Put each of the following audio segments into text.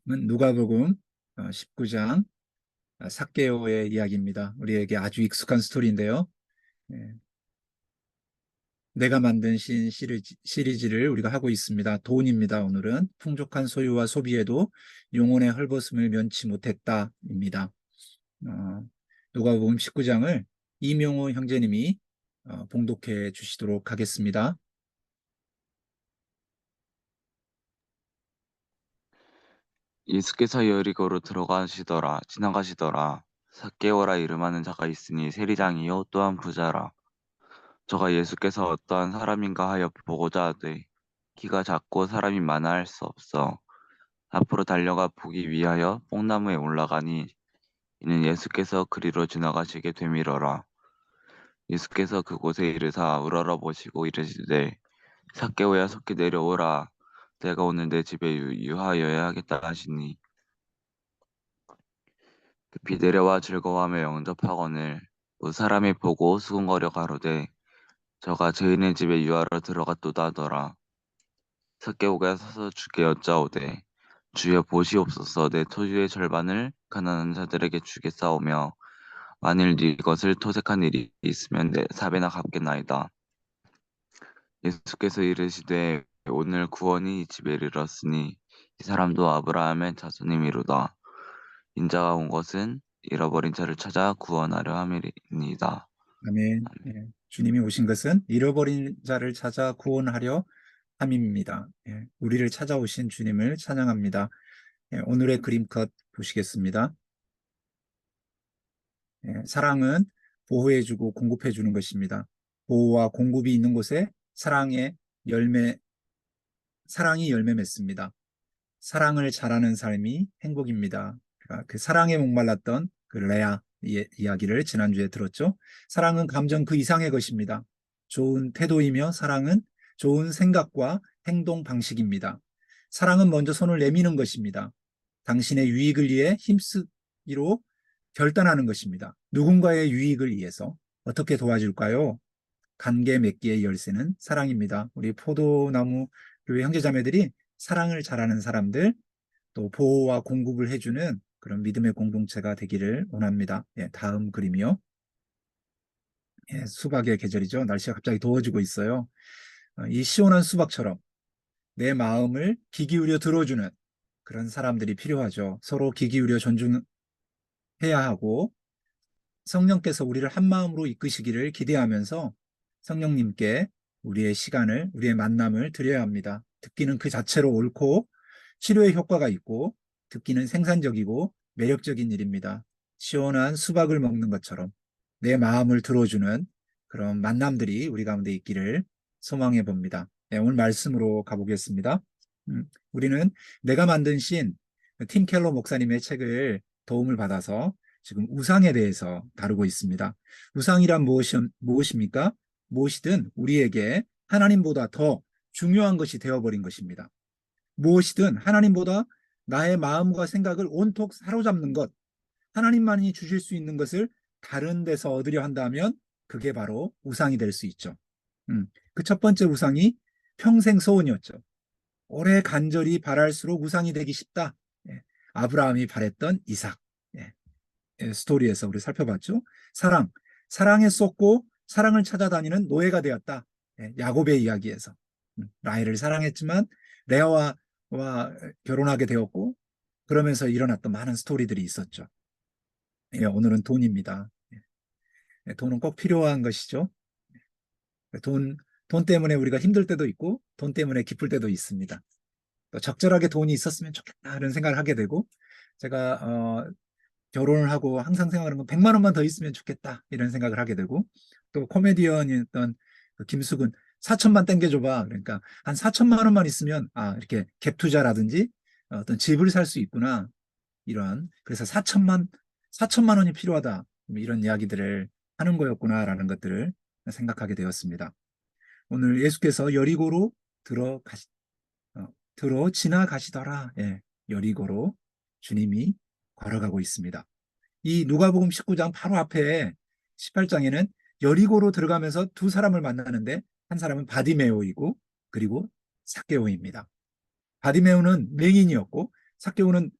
누가복음 19장 삭개오의 이야기입니다. 우리에게 아주 익숙한 스토리인데요. 예, 내가 만든 시리즈를 우리가 하고 있습니다. 돈입니다. 오늘은 풍족한 소유와 소비에도 영혼의 헐벗음을 면치 못했다입니다. 누가복음 19장을 이명호 형제님이 봉독해 주시도록 하겠습니다. 예수께서 여리고로 지나가시더라. 삭개오라 이름하는 자가 있으니 세리장이요 또한 부자라. 저가 예수께서 어떠한 사람인가 하여 보고자 하되 키가 작고 사람이 많아 할 수 없어 앞으로 달려가 보기 위하여 뽕나무에 올라가니 이는 예수께서 그리로 지나가시게 되밀어라. 예수께서 그곳에 이르사 우러러 보시고 이르시되 삭개오야 속히 내려오라. 내가 오늘 내 집에 유하여야 하겠다 하시니 급히 내려와 즐거워하며 영접하거늘 또 사람이 보고 수군거려 가로되 저가 죄인의 집에 유하러 들어갔도다 하더라. 삭개오가 서서 주께 여짜오되 주여 보시옵소서 내 토지의 절반을 가난한 자들에게 주겠사오며 만일 이것을 토색한 일이 있으면 내 사배나 갚겠나이다. 예수께서 이르시되 오늘 구원이 이 집에 이르렀으니 이 사람도 아브라함의 자손이미로다. 인자가 온 것은 잃어버린 자를 찾아 구원하려 함이니이다. 아멘. 예, 주님이 오신 것은 잃어버린 자를 찾아 구원하려 함입니다. 예, 우리를 찾아오신 주님을 찬양합니다. 예, 오늘의 그림컷 보시겠습니다. 예, 사랑은 보호해주고 공급해주는 것입니다. 보호와 공급이 있는 곳에 사랑이 열매 맺습니다. 사랑을 잘하는 삶이 행복입니다. 그러니까 그 사랑에 목말랐던 그 레아 이야기를 지난주에 들었죠. 사랑은 감정 그 이상의 것입니다. 좋은 태도이며 사랑은 좋은 생각과 행동 방식입니다. 사랑은 먼저 손을 내미는 것입니다. 당신의 유익을 위해 힘쓰기로 결단하는 것입니다. 누군가의 유익을 위해서 어떻게 도와줄까요? 관계 맺기의 열쇠는 사랑입니다. 우리 포도나무 교회 형제자매들이 사랑을 잘하는 사람들, 또 보호와 공급을 해주는 그런 믿음의 공동체가 되기를 원합니다. 예, 다음 그림이요. 예, 수박의 계절이죠. 날씨가 갑자기 더워지고 있어요. 이 시원한 수박처럼 내 마음을 귀 기울여 들어주는 그런 사람들이 필요하죠. 서로 귀 기울여 존중해야 하고 성령께서 우리를 한 마음으로 이끄시기를 기대하면서 성령님께 우리의 시간을, 우리의 만남을 드려야 합니다. 듣기는 그 자체로 옳고 치료의 효과가 있고 듣기는 생산적이고 매력적인 일입니다. 시원한 수박을 먹는 것처럼 내 마음을 들어주는 그런 만남들이 우리 가운데 있기를 소망해 봅니다. 네, 오늘 말씀으로 가보겠습니다. 우리는 내가 만든 팀 켈러 목사님의 책을 도움을 받아서 지금 우상에 대해서 다루고 있습니다. 우상이란 무엇입니까? 무엇이든 우리에게 하나님보다 더 중요한 것이 되어버린 것입니다. 무엇이든 하나님보다 나의 마음과 생각을 온통 사로잡는 것, 하나님만이 주실 수 있는 것을 다른 데서 얻으려 한다면 그게 바로 우상이 될 수 있죠. 그 첫 번째 우상이 평생 소원이었죠. 오래 간절히 바랄수록 우상이 되기 쉽다. 예, 아브라함이 바랬던 이삭. 예, 스토리에서 우리 살펴봤죠. 사랑에 쏟고 사랑을 찾아다니는 노예가 되었다. 예, 야곱의 이야기에서 라헬을 사랑했지만 레아와 결혼하게 되었고 그러면서 일어났던 많은 스토리들이 있었죠. 예, 오늘은 돈입니다. 예, 돈은 꼭 필요한 것이죠. 돈 때문에 우리가 힘들 때도 있고 돈 때문에 기쁠 때도 있습니다. 또 적절하게 돈이 있었으면 좋겠다 이런 생각을 하게 되고 제가 결혼을 하고 항상 생각하는 건 100만 원만 더 있으면 좋겠다 이런 생각을 하게 되고 또 코미디언이었던 그 김숙은 4천만 땡겨줘봐. 그러니까 한 4천만 원만 있으면 이렇게 갭 투자라든지 어떤 집을 살 수 있구나 그래서 4천만 원이 필요하다 이런 이야기들을 하는 거였구나라는 것들을 생각하게 되었습니다. 오늘 예수께서 여리고로 들어 지나가시더라. 예, 여리고로 주님이 걸어가고 있습니다. 이 누가복음 19장 바로 앞에 18장에는 여리고로 들어가면서 두 사람을 만나는데 한 사람은 바디메오이고 그리고 삭개오입니다. 바디메오는 맹인이었고 삭개오는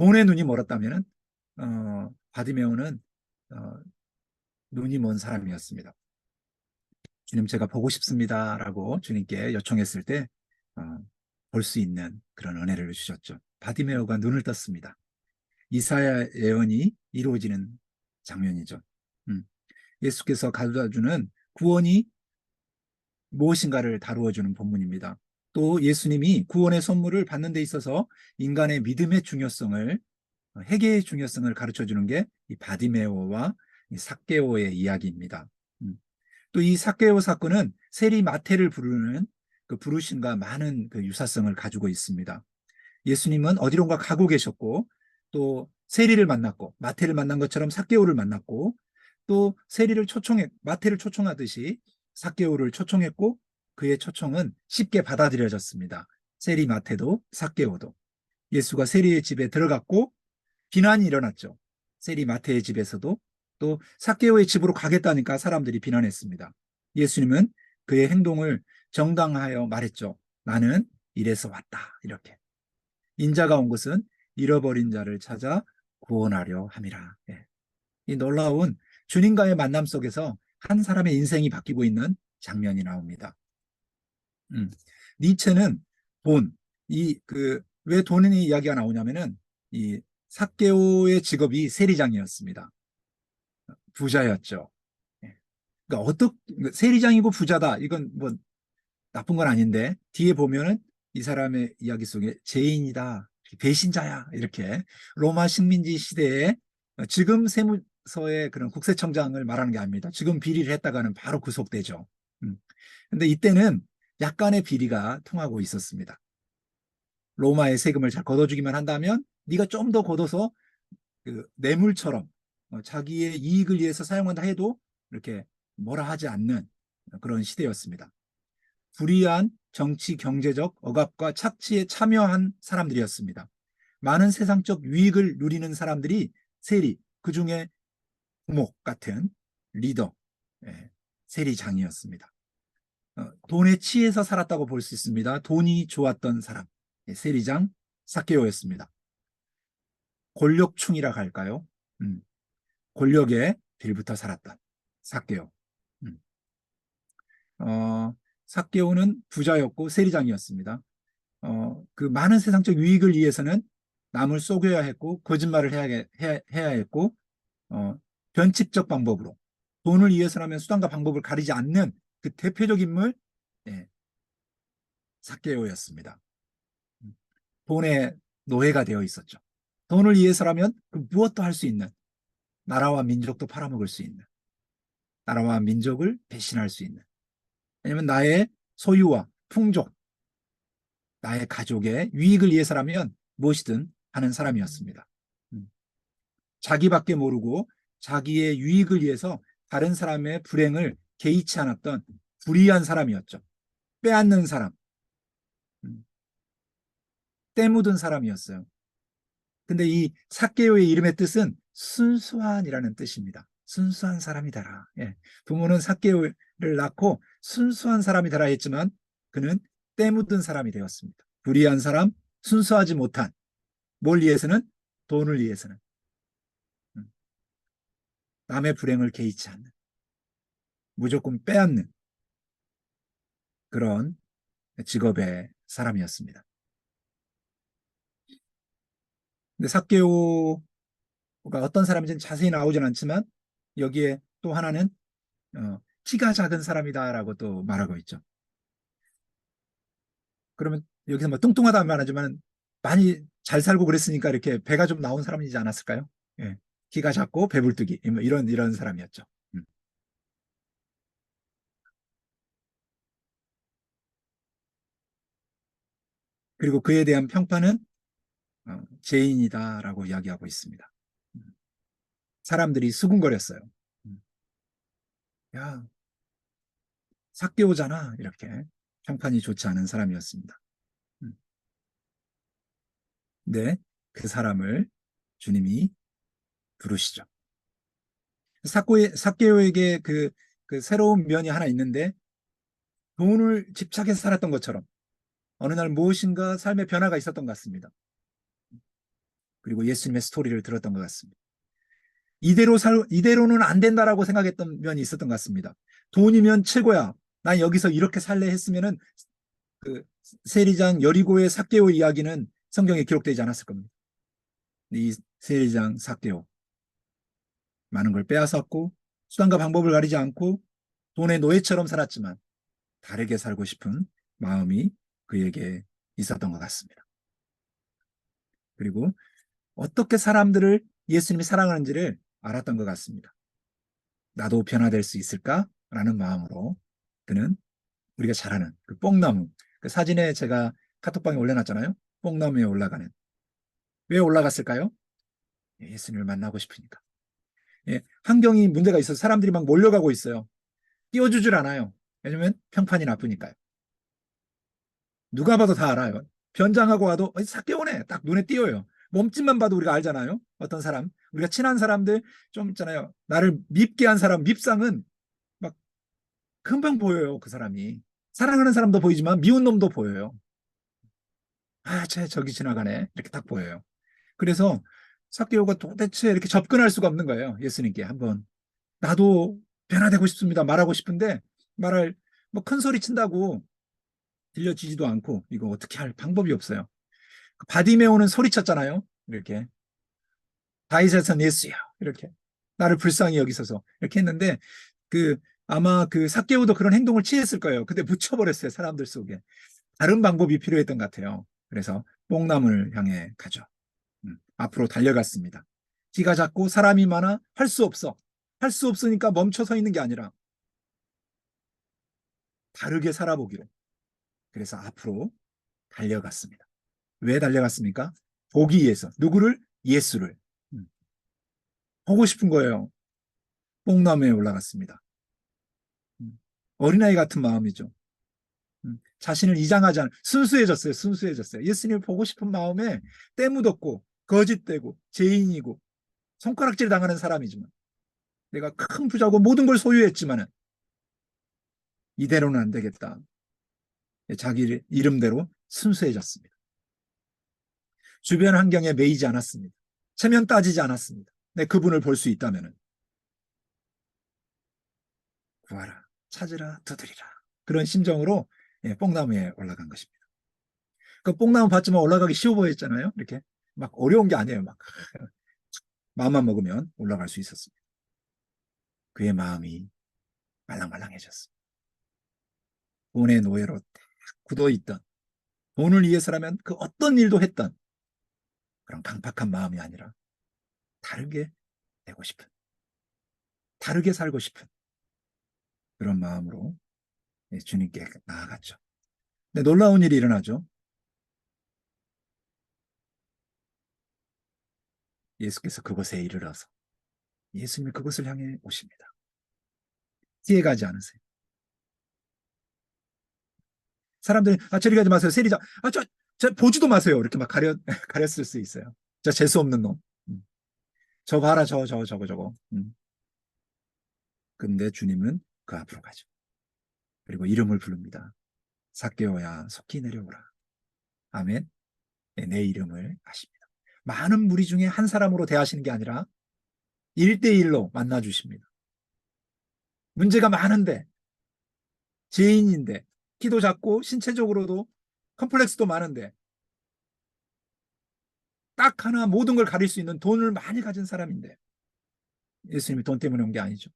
돈에 눈이 멀었다면은 바디메오는 눈이 먼 사람이었습니다. 주님, 제가 보고 싶습니다라고 주님께 요청했을 때 볼 수 있는 그런 은혜를 주셨죠. 바디메오가 눈을 떴습니다. 이사야 예언이 이루어지는 장면이죠. 음, 예수께서 가져다주는 구원이 무엇인가를 다루어 주는 본문입니다. 또 예수님이 구원의 선물을 받는 데 있어서 인간의 믿음의 중요성을, 회개의 중요성을 가르쳐 주는 게 이 바디메오와 이 삭개오의 이야기입니다. 또 이 삭개오 사건은 세리 마태를 부르는 그 부르심과 많은 그 유사성을 가지고 있습니다. 예수님은 어디론가 가고 계셨고, 또 세리를 만났고, 마태를 만난 것처럼 삭개오를 만났고, 또 세리를 마태를 초청하듯이 삭개오를 초청했고, 그의 초청은 쉽게 받아들여졌습니다. 세리 마태도 삭개오도. 예수가 세리의 집에 들어갔고 비난이 일어났죠. 세리 마태의 집에서도. 또 삭개오의 집으로 가겠다니까 사람들이 비난했습니다. 예수님은 그의 행동을 정당하여 말했죠. 나는 이래서 왔다. 이렇게. 인자가 온 것은 잃어버린 자를 찾아 구원하려 함이라. 예. 이 놀라운 주님과의 만남 속에서 한 사람의 인생이 바뀌고 있는 장면이 나옵니다. 니체는 돈, 왜 돈의 이야기가 나오냐면은 이 삭개오의 직업이 세리장이었습니다. 부자였죠. 예. 그러니까 세리장이고 부자다. 이건 뭐 나쁜 건 아닌데 뒤에 보면은 이 사람의 이야기 속에 죄인이다, 배신자야 이렇게 로마 식민지 시대에 지금 세무서의 그런 국세청장을 말하는 게 아닙니다. 지금 비리를 했다가는 바로 구속되죠. 근데 이때는 약간의 비리가 통하고 있었습니다. 로마의 세금을 잘 걷어주기만 한다면 네가 좀 더 걷어서 그 뇌물처럼 자기의 이익을 위해서 사용한다 해도 이렇게 뭐라 하지 않는 그런 시대였습니다. 불이한 정치 경제적 억압과 착취에 참여한 사람들이었습니다. 많은 세상적 유익을 누리는 사람들이 세리, 그중에 부목 같은 리더, 세리장이었습니다. 돈에 취해서 살았다고 볼 수 있습니다. 돈이 좋았던 사람, 세리장 삭개오였습니다. 권력충이라 할까요? 권력에 빌붙어 살았던 삭개오. 음. 삭개오는 부자였고 세리장이었습니다. 그 많은 세상적 유익을 위해서는 남을 속여야 했고 거짓말을 해야 했고 변칙적 방법으로 돈을 위해서라면 수단과 방법을 가리지 않는 그 대표적 인물 예, 삭개오였습니다. 돈의 노예가 되어 있었죠. 돈을 위해서라면 그 무엇도 할 수 있는, 나라와 민족도 팔아먹을 수 있는, 나라와 민족을 배신할 수 있는, 왜냐면 나의 소유와 풍족, 나의 가족의 유익을 위해서라면 무엇이든 하는 사람이었습니다. 자기밖에 모르고 자기의 유익을 위해서 다른 사람의 불행을 개의치 않았던 불의한 사람이었죠. 빼앗는 사람, 때 묻은 사람이었어요. 근데 이 삭개오의 이름의 뜻은 순수한이라는 뜻입니다. 순수한 사람이 되라. 예. 부모는 삭개오를 낳고 순수한 사람이 되라 했지만 그는 때 묻은 사람이 되었습니다. 불의한 사람, 순수하지 못한, 뭘 위해서는? 돈을 위해서는. 남의 불행을 개의치 않는, 무조건 빼앗는 그런 직업의 사람이었습니다. 근데 삭개오가 어떤 사람인지는 자세히 나오진 않지만 여기에 또 하나는 키가 작은 사람이다라고 또 말하고 있죠. 그러면 여기서 뭐 뚱뚱하다는 말하지만 많이 잘 살고 그랬으니까 이렇게 배가 좀 나온 사람이지 않았을까요? 예. 키가 작고 배불뚝이 뭐 이런 사람이었죠. 음. 그리고 그에 대한 평판은 죄인이다라고 이야기하고 있습니다. 음. 사람들이 수군거렸어요. 음. 야, 삭개오잖아 이렇게 평판이 좋지 않은 사람이었습니다. 음. 근데 그 사람을 주님이 부르시죠. 삭개오에게 그 새로운 면이 하나 있는데 돈을 집착해서 살았던 것처럼 어느 날 무엇인가 삶의 변화가 있었던 것 같습니다. 그리고 예수님의 스토리를 들었던 것 같습니다. 이대로는 안 된다라고 생각했던 면이 있었던 것 같습니다. 돈이면 최고야. 난 여기서 이렇게 살래 했으면은 그 세리장 여리고의 삭개오 이야기는 성경에 기록되지 않았을 겁니다. 이 세리장 삭개오 많은 걸 빼앗았고 수단과 방법을 가리지 않고 돈의 노예처럼 살았지만 다르게 살고 싶은 마음이 그에게 있었던 것 같습니다. 그리고 어떻게 사람들을 예수님이 사랑하는지를 알았던 것 같습니다. 나도 변화될 수 있을까라는 마음으로 그는 우리가 잘 아는 그 뽕나무, 그 사진에 제가 카톡방에 올려놨잖아요. 뽕나무에 올라가는. 왜 올라갔을까요? 예수님을 만나고 싶으니까. 예, 환경이 문제가 있어서 사람들이 막 몰려가고 있어요. 띄워주질 않아요. 왜냐면 평판이 나쁘니까요. 누가 봐도 다 알아요. 변장하고 와도 삭개오네 딱 눈에 띄어요. 몸짓만 봐도 우리가 알잖아요. 어떤 사람, 우리가 친한 사람들 좀 있잖아요. 나를 밉게 한 사람 밉상은 막 금방 보여요. 그 사람이. 사랑하는 사람도 보이지만 미운 놈도 보여요. 아, 쟤 저기 지나가네. 이렇게 딱 보여요. 그래서 삭개오가 도대체 이렇게 접근할 수가 없는 거예요. 예수님께 한번 나도 변화되고 싶습니다. 말하고 싶은데 말할 뭐 큰 소리 친다고 들려지지도 않고 이거 어떻게 할 방법이 없어요. 바디메오는 소리쳤잖아요. 이렇게 다윗의 son 예수야 이렇게 나를 불쌍히 여기소서 이렇게 했는데 그 아마 그 삭개오도 그런 행동을 취했을 거예요. 근데 묻혀버렸어요. 사람들 속에. 다른 방법이 필요했던 것 같아요. 그래서 뽕나무를 향해 가죠. 앞으로 달려갔습니다. 키가 작고 사람이 많아 할 수 없어. 할 수 없으니까 멈춰 서 있는 게 아니라 다르게 살아보기로. 그래서 앞으로 달려갔습니다. 왜 달려갔습니까? 보기 위해서. 누구를? 예수를. 보고 싶은 거예요. 뽕나무에 올라갔습니다. 어린아이 같은 마음이죠. 자신을 이장하지 않은 순수해졌어요. 순수해졌어요. 예수님을 보고 싶은 마음에 때 묻었고 거짓되고 죄인이고 손가락질 당하는 사람이지만 내가 큰 부자고 모든 걸 소유했지만은 이대로는 안 되겠다. 자기 이름대로 순수해졌습니다. 주변 환경에 매이지 않았습니다. 체면 따지지 않았습니다. 내 그분을 볼 수 있다면 구하라, 찾으라, 두드리라. 그런 심정으로 뽕나무에 올라간 것입니다. 그 뽕나무 봤지만 올라가기 쉬워 보였잖아요. 이렇게 막 어려운 게 아니에요. 막 마음만 먹으면 올라갈 수 있었습니다. 그의 마음이 말랑말랑해졌습니다. 돈의 노예로 굳어있던 돈을 위해서라면 그 어떤 일도 했던 그런 강팍한 마음이 아니라 다르게 되고 싶은 다르게 살고 싶은 그런 마음으로 주님께 나아갔죠. 근데 놀라운 일이 일어나죠. 예수께서 그곳에 이르러서 예수님이 그곳을 향해 오십니다. 피해가지 않으세요. 사람들이 저리 가지 마세요. 세리자. 저 보지도 마세요. 이렇게 막 가렸을 수 있어요. 저 재수 없는 놈. 저 봐라 저거. 근데 주님은 그 앞으로 가죠. 그리고 이름을 부릅니다. 삭개오야 속히 내려오라. 아멘. 내 이름을 아십니다. 많은 무리 중에 한 사람으로 대하시는 게 아니라 1대1로 만나 주십니다. 문제가 많은데 죄인인데 키도 작고 신체적으로도 컴플렉스도 많은데 딱 하나 모든 걸 가릴 수 있는 돈을 많이 가진 사람인데 예수님이 돈 때문에 온 게 아니죠.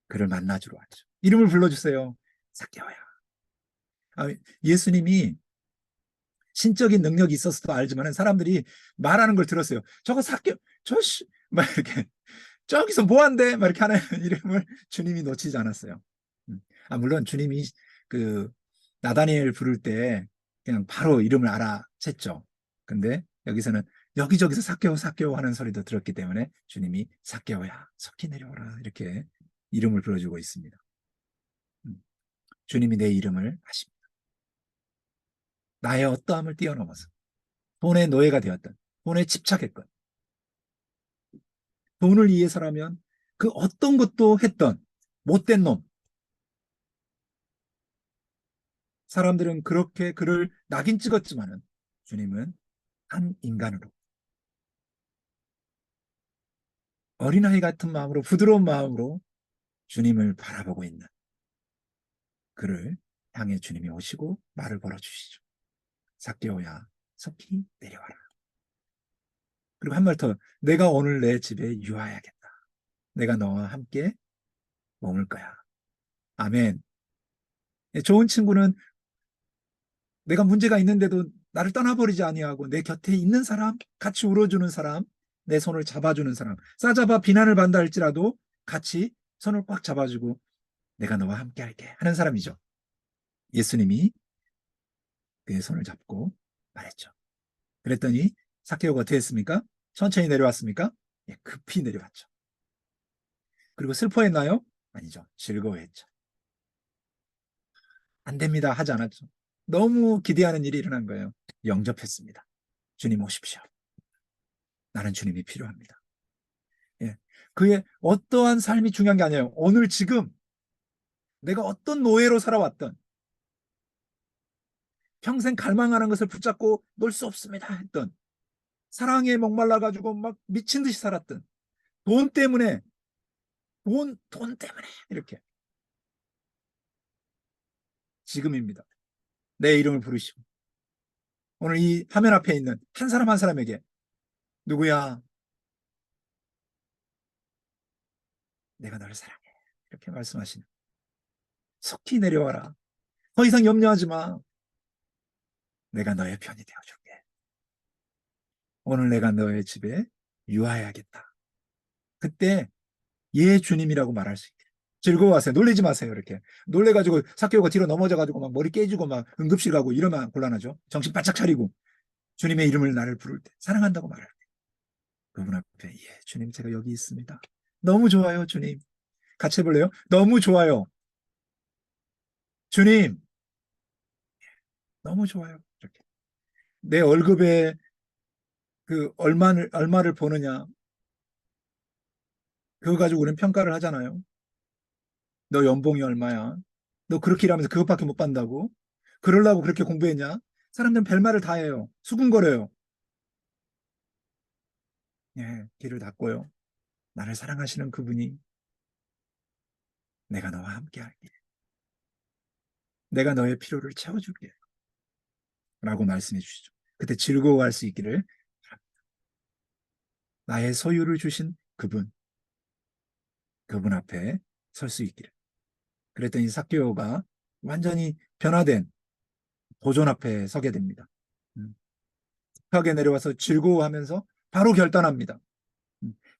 그를 만나주러 왔죠. 이름을 불러주세요. 삭개오야. 예수님이 신적인 능력이 있어서도 알지만 사람들이 말하는 걸 들었어요. 저거 삭개오, 막 이렇게 저기서 뭐 한대? 막 이렇게 하는 이름을 주님이 놓치지 않았어요. 물론 주님이 그 나다니엘 부를 때 그냥 바로 이름을 알아챘죠. 근데 여기서는 여기저기서 삭개오 하는 소리도 들었기 때문에 주님이 삭개오야 속히 내려오라 이렇게 이름을 불러주고 있습니다. 주님이 내 이름을 아십니다. 나의 어떠함을 뛰어넘어서 돈의 노예가 되었던 돈에 집착했건 돈을 위해서라면 그 어떤 것도 했던 못된 놈 사람들은 그렇게 그를 낙인 찍었지만은 주님은 한 인간으로 어린아이 같은 마음으로, 부드러운 마음으로 주님을 바라보고 있는 그를 향해 주님이 오시고 말을 걸어주시죠. 삭개오야, 속히 내려와라. 그리고 한 말 더, 내가 오늘 내 집에 유하야겠다. 내가 너와 함께 머물 거야. 아멘. 좋은 친구는 내가 문제가 있는데도 나를 떠나버리지 아니하고 내 곁에 있는 사람, 같이 울어주는 사람, 내 손을 잡아주는 사람, 싸잡아 비난을 받는다 할지라도 같이 손을 꽉 잡아주고 내가 너와 함께 할게 하는 사람이죠. 예수님이 그의 손을 잡고 말했죠. 그랬더니 삭개오가 어떻게 했습니까? 천천히 내려왔습니까? 예, 급히 내려왔죠. 그리고 슬퍼했나요? 아니죠. 즐거워했죠. 안 됩니다 하지 않았죠. 너무 기대하는 일이 일어난 거예요. 영접했습니다. 주님 오십시오. 나는 주님이 필요합니다. 예. 그의 어떠한 삶이 중요한 게 아니에요. 오늘 지금 내가 어떤 노예로 살아왔던, 평생 갈망하는 것을 붙잡고 놀 수 없습니다 했던, 사랑에 목말라가지고 막 미친 듯이 살았던, 돈 때문에, 돈 때문에 이렇게. 지금입니다. 내 이름을 부르시고 오늘 이 화면 앞에 있는 한 사람 한 사람에게, 누구야? 내가 너를 사랑해. 이렇게 말씀하시는, 속히 내려와라. 더 이상 염려하지 마. 내가 너의 편이 되어줄게. 오늘 내가 너의 집에 유하여야겠다. 그때 예 주님이라고 말할 수 있게. 즐거워하세요. 놀리지 마세요. 이렇게 놀래가지고 삭개오가 뒤로 넘어져가지고 막 머리 깨지고 막 응급실 가고 이러면 곤란하죠. 정신 바짝 차리고 주님의 이름을 나를 부를 때, 사랑한다고 말할 때, 그분 앞에 예 주님 제가 여기 있습니다. 너무 좋아요 주님. 같이 해볼래요? 너무 좋아요 주님. 너무 좋아요. 이렇게 내 월급에 그 얼마를 버느냐, 그거 가지고 우리는 평가를 하잖아요. 너 연봉이 얼마야? 너 그렇게 일하면서 그것밖에 못 받는다고? 그러려고 그렇게 공부했냐? 사람들은 별말을 다 해요. 수군거려요. 예, 길을 닫고요. 나를 사랑하시는 그분이 내가 너와 함께 할게. 내가 너의 필요를 채워줄게. 라고 말씀해 주시죠. 그때 즐거워할 수 있기를 바랍니다. 나의 소유를 주신 그분 앞에 설 수 있기를. 그랬더니 삭개오가 완전히 변화된 보존 앞에 서게 됩니다. 급하게 내려와서 즐거워하면서 바로 결단합니다.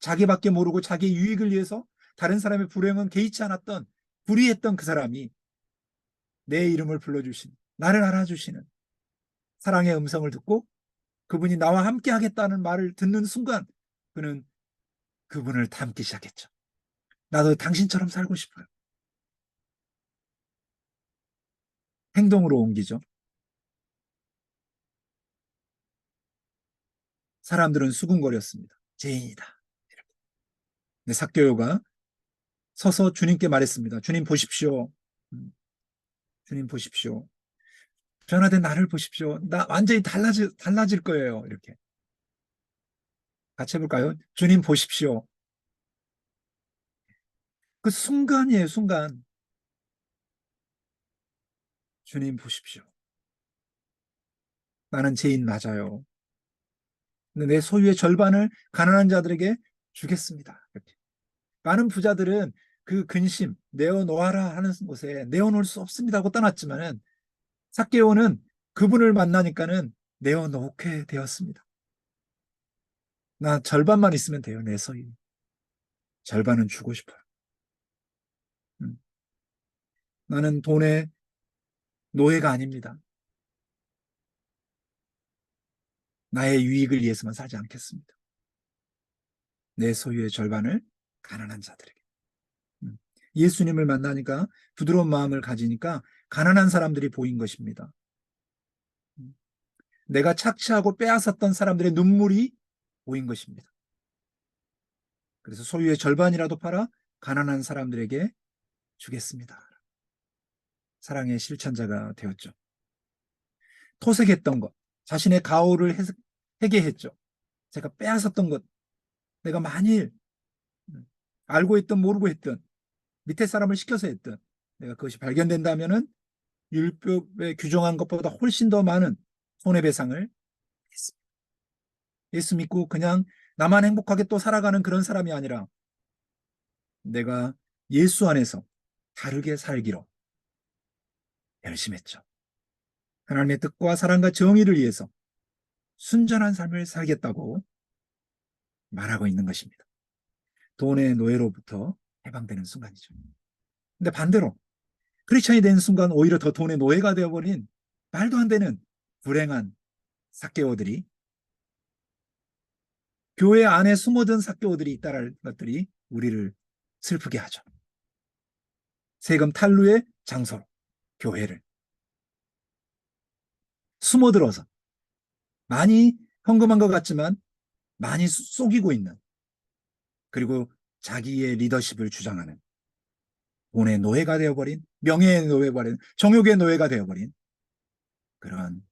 자기밖에 모르고 자기 유익을 위해서 다른 사람의 불행은 개의치 않았던, 불의했던 그 사람이 내 이름을 불러주신, 나를 알아주시는 사랑의 음성을 듣고 그분이 나와 함께 하겠다는 말을 듣는 순간 그는 그분을 닮기 시작했죠. 나도 당신처럼 살고 싶어요. 행동으로 옮기죠. 사람들은 수군거렸습니다. 죄인이다. 근데 삭개오가 서서 주님께 말했습니다. 주님 보십시오. 주님 보십시오. 변화된 나를 보십시오. 나 완전히 달라질 거예요. 이렇게. 같이 해볼까요? 주님 보십시오. 그 순간이에요, 순간. 주님 보십시오. 나는 죄인 맞아요. 근데 내 소유의 절반을 가난한 자들에게 주겠습니다. 이렇게. 많은 부자들은 그 근심, 내어놓아라 하는 곳에 내어놓을 수 없습니다 하고 떠났지만은 삭개오는 그분을 만나니까는 내어놓게 되었습니다. 나 절반만 있으면 돼요, 내 소유. 절반은 주고 싶어요. 음. 나는 돈의 노예가 아닙니다. 나의 유익을 위해서만 살지 않겠습니다. 내 소유의 절반을 가난한 자들에게. 음. 예수님을 만나니까 부드러운 마음을 가지니까 가난한 사람들이 보인 것입니다. 내가 착취하고 빼앗았던 사람들의 눈물이 보인 것입니다. 그래서 소유의 절반이라도 팔아 가난한 사람들에게 주겠습니다. 사랑의 실천자가 되었죠. 토색했던 것, 자신의 가오를 회개했죠. 제가 빼앗았던 것, 내가 만일 알고 했든 모르고 했든 밑에 사람을 시켜서 했든 내가 그것이 발견된다면은 율법에 규정한 것보다 훨씬 더 많은 손해배상을 했습니다. 예수 믿고 그냥 나만 행복하게 또 살아가는 그런 사람이 아니라 내가 예수 안에서 다르게 살기로 결심했죠. 하나님의 뜻과 사랑과 정의를 위해서 순전한 삶을 살겠다고 말하고 있는 것입니다. 돈의 노예로부터 해방되는 순간이죠. 근데 반대로 크리스천이 된 순간 오히려 더 돈의 노예가 되어버린 말도 안 되는 불행한 삭개오들이, 교회 안에 숨어든 삭개오들이 있다는 것들이 우리를 슬프게 하죠. 세금 탈루의 장소로 교회를 숨어들어서 많이 헌금한 것 같지만 많이 속이고 있는, 그리고 자기의 리더십을 주장하는 돈의 노예가 되어버린, 명예의 노예가 되어버린, 정욕의 노예가 되어버린 그런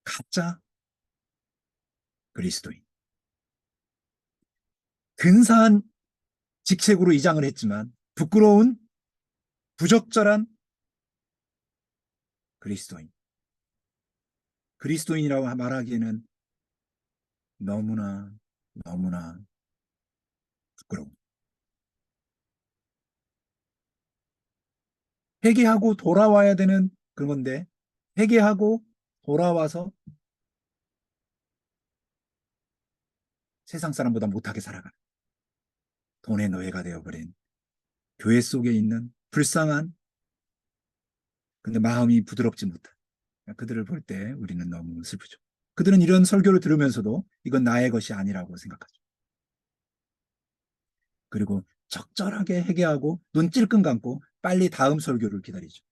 가짜 그리스도인. 근사한 직책으로 이장을 했지만 부끄러운 부적절한 그리스도인. 그리스도인이라고 말하기에는 너무나 너무나 부끄러워. 회개하고 돌아와야 되는 그런 건데 회개하고 돌아와서 세상 사람보다 못하게 살아가는 돈의 노예가 되어버린 교회 속에 있는 불쌍한, 근데 마음이 부드럽지 못한 그들을 볼 때 우리는 너무 슬프죠. 그들은 이런 설교를 들으면서도 이건 나의 것이 아니라고 생각하죠. 그리고 적절하게 회개하고 눈 찔끔 감고 빨리 다음 설교를 기다리죠.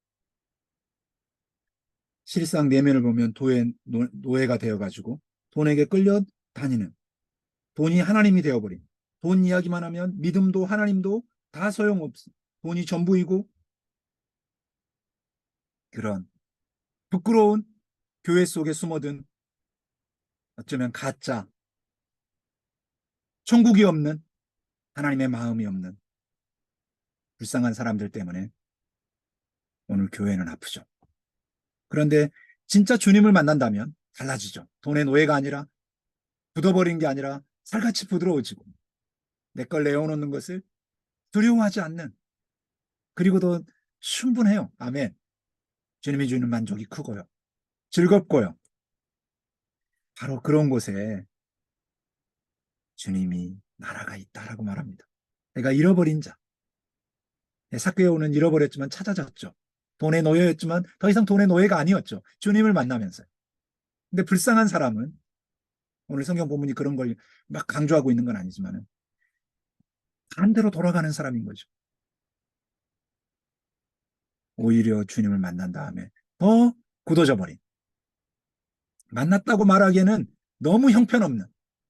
실상 내면을 보면 노예가 되어가지고 돈에게 끌려 다니는, 돈이 하나님이 되어버린, 돈 이야기만 하면 믿음도 하나님도 다 소용없어. 돈이 전부이고 그런 부끄러운 교회 속에 숨어든 어쩌면 가짜, 천국이 없는, 하나님의 마음이 없는 불쌍한 사람들 때문에 오늘 교회는 아프죠. 그런데 진짜 주님을 만난다면 달라지죠. 돈의 노예가 아니라, 굳어버린 게 아니라 살같이 부드러워지고 내 걸 내어놓는 것을 두려워하지 않는, 그리고 더 충분해요. 아멘. 주님이 주는 만족이 크고요. 즐겁고요. 바로 그런 곳에 주님이 나라가 있다라고 말합니다. 내가 잃어버린 자. 삭개오는 잃어버렸지만 찾아졌죠. 돈의 노예였지만 더 이상 돈의 노예가 아니었죠. 주님을 만나면서. 근데 불쌍한 사람은, 오늘 성경 본문이 그런 걸 막 강조하고 있는 건 아니지만 반대로 돌아가는 사람인 거죠. 오히려 주님을 만난 다음에 더 굳어져 버린, 만났다고 말하기에는 너무 형편없는,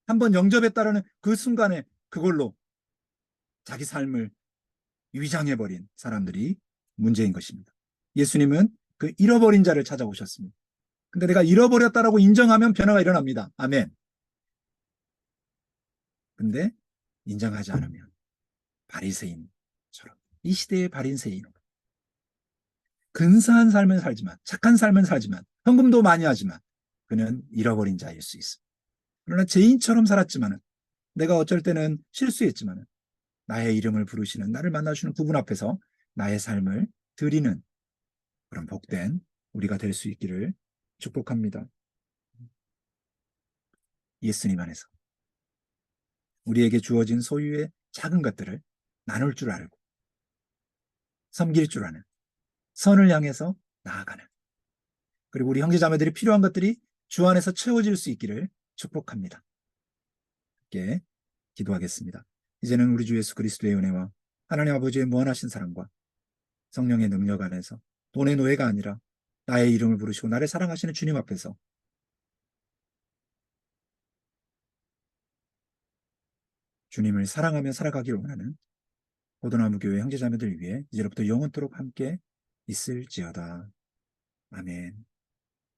한번 영접했다라는 그 순간에 그걸로 자기 삶을 위장해버린 사람들이 문제인 것입니다. 예수님은 그 잃어버린 자를 찾아오셨습니다. 근데 내가 잃어버렸다라고 인정하면 변화가 일어납니다. 아멘. 근데 인정하지 않으면 바리새인처럼, 이 시대의 바리새인, 근사한 삶은 살지만, 착한 삶은 살지만, 헌금도 많이 하지만 그는 잃어버린 자일 수 있습니다. 그러나 죄인처럼 살았지만은, 내가 어쩔 때는 실수했지만은 나의 이름을 부르시는, 나를 만나주시는 그분 앞에서 나의 삶을 드리는 그런 복된 우리가 될 수 있기를 축복합니다. 예수님 안에서 우리에게 주어진 소유의 작은 것들을 나눌 줄 알고 섬길 줄 아는, 선을 향해서 나아가는, 그리고 우리 형제자매들이 필요한 것들이 주 안에서 채워질 수 있기를 축복합니다. 함께 기도하겠습니다. 이제는 우리 주 예수 그리스도의 은혜와 하나님 아버지의 무한하신 사랑과 성령의 능력 안에서 돈의 노예가 아니라 나의 이름을 부르시고 나를 사랑하시는 주님 앞에서 주님을 사랑하며 살아가길 원하는 포도나무 교회 형제자매들 위해 이제로부터 영원토록 함께 있을지어다. 아멘.